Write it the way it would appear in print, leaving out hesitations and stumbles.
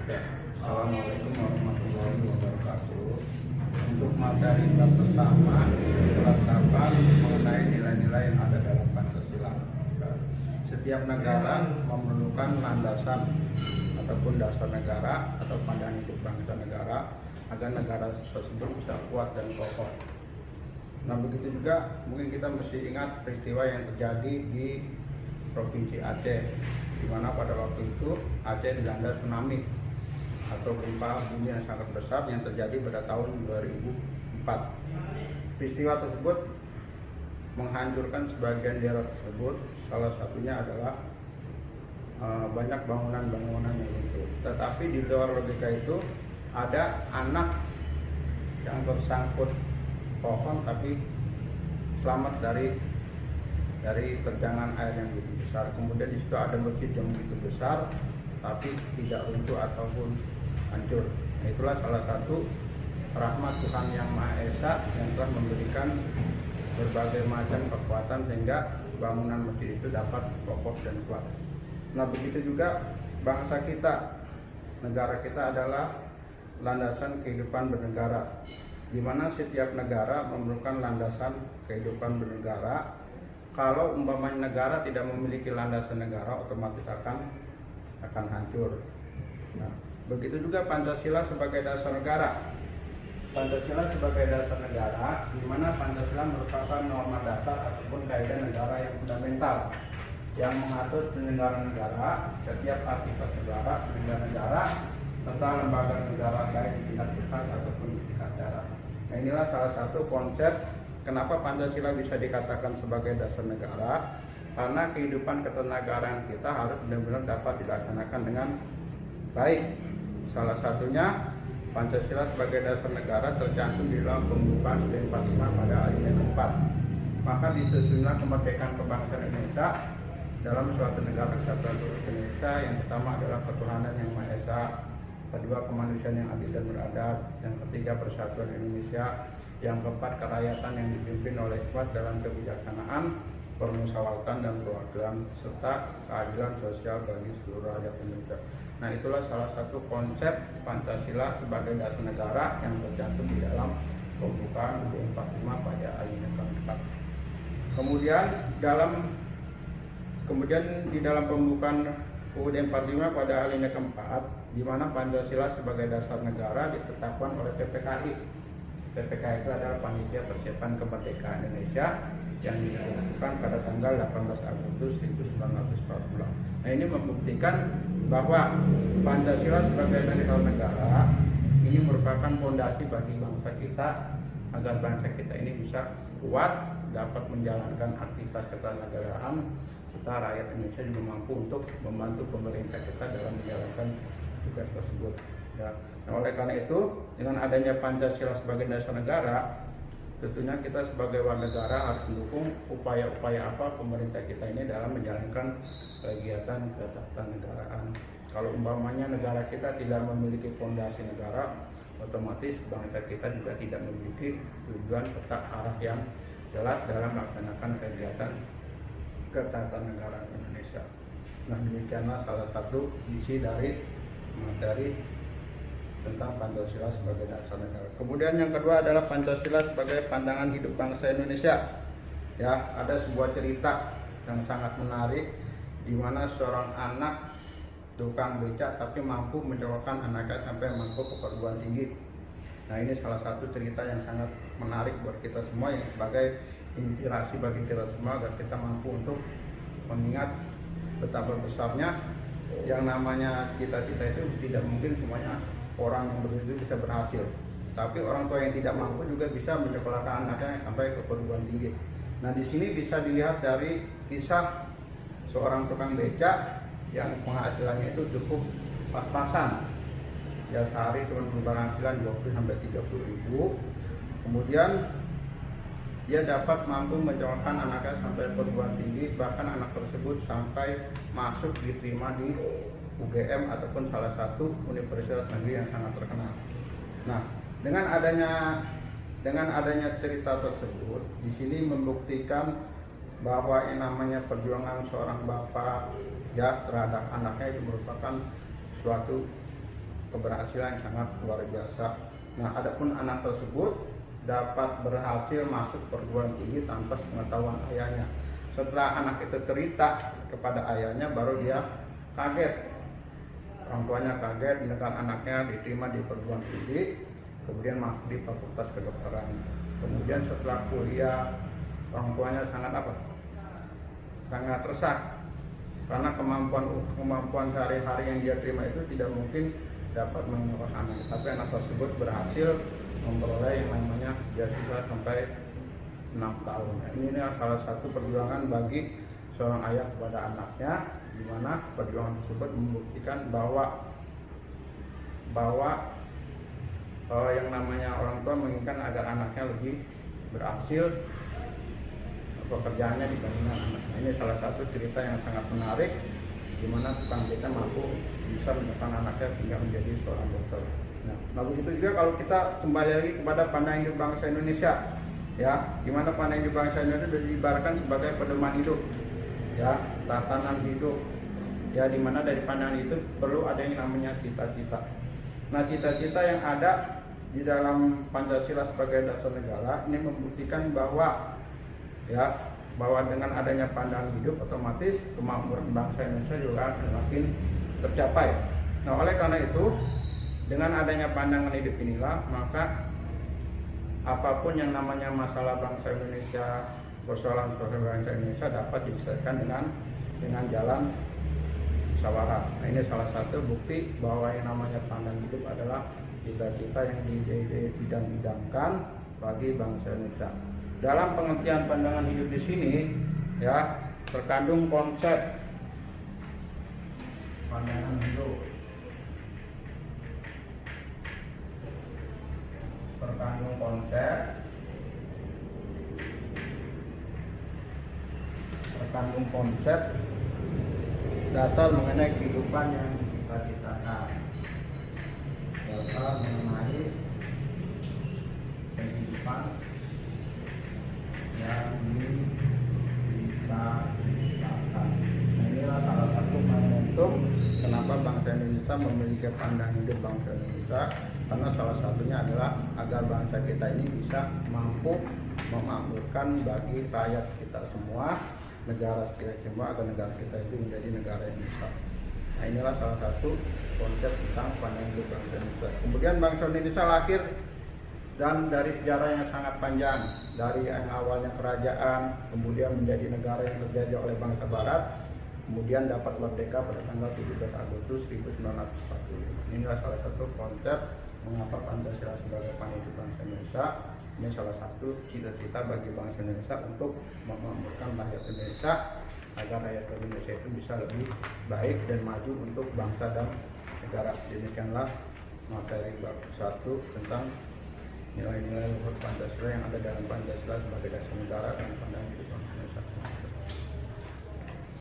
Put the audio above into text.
Assalamualaikum warahmatullahi wabarakatuh. Untuk materi bab pertama, surat 8 mengenai nilai-nilai yang ada dalam Pancasila. Setiap negara memerlukan landasan ataupun dasar negara atau pandangan hidup bangsa negara agar negara tersebut bisa kuat dan kokoh. Nah, begitu juga mungkin kita mesti ingat peristiwa yang terjadi di Provinsi Aceh, di mana pada waktu itu Aceh dilanda tsunami atau gempa bumi yang sangat besar yang terjadi pada tahun 2004. Peristiwa tersebut menghancurkan sebagian daerah tersebut, salah satunya adalah banyak bangunan-bangunan yang runtuh. Tetapi di luar logika itu ada anak yang tersangkut pohon tapi selamat dari terjangan air yang begitu besar. Kemudian di situ ada masjid yang begitu besar tapi tidak runtuh ataupun hancur. Nah, itulah salah satu rahmat Tuhan Yang Maha Esa yang telah memberikan berbagai macam kekuatan sehingga bangunan masjid itu dapat kokoh dan kuat. Nah, begitu juga bangsa kita, negara kita adalah landasan kehidupan bernegara, di mana setiap negara memerlukan landasan kehidupan bernegara. Kalau umpamanya negara tidak memiliki landasan negara, otomatis akan hancur. Nah, begitu juga Pancasila sebagai dasar negara. Pancasila sebagai dasar negara, di mana Pancasila merupakan norma dasar ataupun kaidah negara yang fundamental yang mengatur penyelenggaraan negara, setiap aktivitas negara, penyelenggara negara, serta lembaga negara baik di tingkat pusat ataupun di tingkat daerah. Nah, inilah salah satu konsep kenapa Pancasila bisa dikatakan sebagai dasar negara, karena kehidupan ketenagaraan kita harus benar-benar dapat dilaksanakan dengan baik. Salah satunya Pancasila sebagai dasar negara tercantum di dalam pembukaan UUD 45 pada alinea keempat. Maka disusunlah kemerdekaan kebangsaan Indonesia dalam suatu negara kesatuan Republik Indonesia. Yang pertama adalah ketuhanan yang Maha Esa, kedua kemanusiaan yang adil dan beradab, yang ketiga persatuan Indonesia, yang keempat kerakyatan yang dipimpin oleh hikmat dalam kebijaksanaan, permusyawaratan dan perwakilan, serta keadilan sosial bagi seluruh rakyat Indonesia. Nah, itulah salah satu konsep Pancasila sebagai dasar negara yang tercantum di dalam pembukaan UUD 45 pada alinea keempat. Kemudian di dalam pembukaan UUD 45 pada alinea keempat, di mana Pancasila sebagai dasar negara ditetapkan oleh PPKI. PPKI itu adalah Panitia Persiapan Kemerdekaan Indonesia yang dilakukan pada tanggal 18 Agustus 1940. Nah, ini membuktikan bahwa Pancasila sebagai dasar negara ini merupakan fondasi bagi bangsa kita agar bangsa kita ini bisa kuat dapat menjalankan aktivitas kenegaraan, serta rakyat Indonesia juga mampu untuk membantu pemerintah kita dalam menjalankan tugas tersebut. Ya. Nah, oleh karena itu, dengan adanya Pancasila sebagai dasar negara, tentunya kita sebagai warga negara harus mendukung upaya-upaya apa pemerintah kita ini dalam menjalankan kegiatan ketatanegaraan. Kalau umpamanya negara kita tidak memiliki fondasi negara, otomatis bangsa kita juga tidak memiliki tujuan serta arah yang jelas dalam melaksanakan kegiatan ketatanegaraan Indonesia. Nah, demikianlah salah satu isi dari materi tentang Pancasila sebagai dasar negara. Kemudian yang kedua adalah Pancasila sebagai pandangan hidup bangsa Indonesia. Ya, ada sebuah cerita yang sangat menarik di mana seorang anak tukang becak tapi mampu menyekolahkan anaknya sampai masuk ke perguruan tinggi. Nah, ini salah satu cerita yang sangat menarik buat kita semua yang sebagai inspirasi bagi kita semua agar kita mampu untuk mengingat betapa besarnya yang namanya cita-cita itu tidak mungkin semuanya orang yang begitu bisa berhasil, tapi orang tua yang tidak mampu juga bisa menyekolahkan anaknya sampai ke perguruan tinggi. Nah, di sini bisa dilihat dari kisah seorang tukang becak yang penghasilannya itu cukup pas-pasan, ya sehari cuma berpenghasilan 20-30 ribu. Kemudian dia dapat mampu menyekolahkan anaknya sampai perguruan tinggi, bahkan anak tersebut sampai masuk diterima di UGM ataupun salah satu universitas negeri yang sangat terkenal. Nah, dengan adanya cerita tersebut, di sini membuktikan bahwa yang namanya perjuangan seorang bapak ya terhadap anaknya itu merupakan suatu keberhasilan yang sangat luar biasa. Nah, adapun anak tersebut dapat berhasil masuk perguruan tinggi tanpa pengetahuan ayahnya. Setelah anak itu cerita kepada ayahnya, baru dia kaget. Orang tuanya kaget dengan anaknya diterima di perguruan tinggi, kemudian masuk di fakultas kedokteran. Kemudian setelah kuliah, orang tuanya sangat apa? Sangat resah, karena kemampuan sehari-hari yang dia terima itu tidak mungkin dapat mengurus anak. Tapi anak tersebut berhasil memperoleh yang namanya beasiswa sampai 6 tahun. Ini salah satu perjuangan bagi seorang ayah kepada anaknya, di mana perjuangan tersebut membuktikan bahwa yang namanya orang tua menginginkan agar anaknya lebih berhasil pekerjaannya dibandingkan anaknya. Ini salah satu cerita yang sangat menarik, di mana tukang kita mampu bisa menekan anaknya hingga menjadi seorang dokter. Nah, begitu juga kalau kita kembali lagi kepada pandangan hidup bangsa Indonesia, ya, di mana pandangan hidup bangsa Indonesia sudah diibaratkan sebagai pedoman hidup, ya, tatanan hidup, ya, di mana dari pandangan itu perlu ada yang namanya cita-cita. Nah, cita-cita yang ada di dalam Pancasila sebagai dasar negara ini membuktikan bahwa, ya, bahwa dengan adanya pandangan hidup otomatis kemakmuran bangsa Indonesia juga semakin tercapai. Nah, oleh karena itu dengan adanya pandangan hidup inilah maka apapun yang namanya masalah bangsa Indonesia, persoalan bangsa Indonesia dapat diselesaikan dengan jalan musyawarah. Nah, ini salah satu bukti bahwa yang namanya pandangan hidup adalah cita-cita yang didam-idamkan bagi bangsa Indonesia. Dalam pengertian pandangan hidup di sini, ya, terkandung konsep pandangan hidup, terkandung konsep dasar mengenai kehidupan yang kita citakan, dasar mengenai kehidupan yang kita citakan. Nah, inilah salah satu momentum kenapa bangsa Indonesia memiliki pandangan hidup bangsa Indonesia, karena salah satunya adalah agar bangsa kita ini bisa mampu memakmurkan bagi rakyat kita semua, negara kita semua, agar negara kita itu menjadi negara yang besar. Nah, inilah salah satu konsep tentang pandangan hidup bangsa Indonesia. Kemudian bangsa Indonesia lahir dan dari sejarah yang sangat panjang, dari yang awalnya kerajaan, kemudian menjadi negara yang terjajah oleh bangsa Barat, kemudian dapat merdeka pada tanggal 17 Agustus 1945. Inilah salah satu konsep mengapa Pancasila sebagai pandangan hidup bangsa Indonesia. Ini salah satu cita-cita bagi bangsa Indonesia untuk memakmurkan rakyat Indonesia, agar rakyat Indonesia itu bisa lebih baik dan maju untuk bangsa dan negara. Demikianlah materi bab 1 tentang nilai-nilai luhur Pancasila yang ada dalam Pancasila sebagai dasar negara dan pandangan hidup bangsa Indonesia.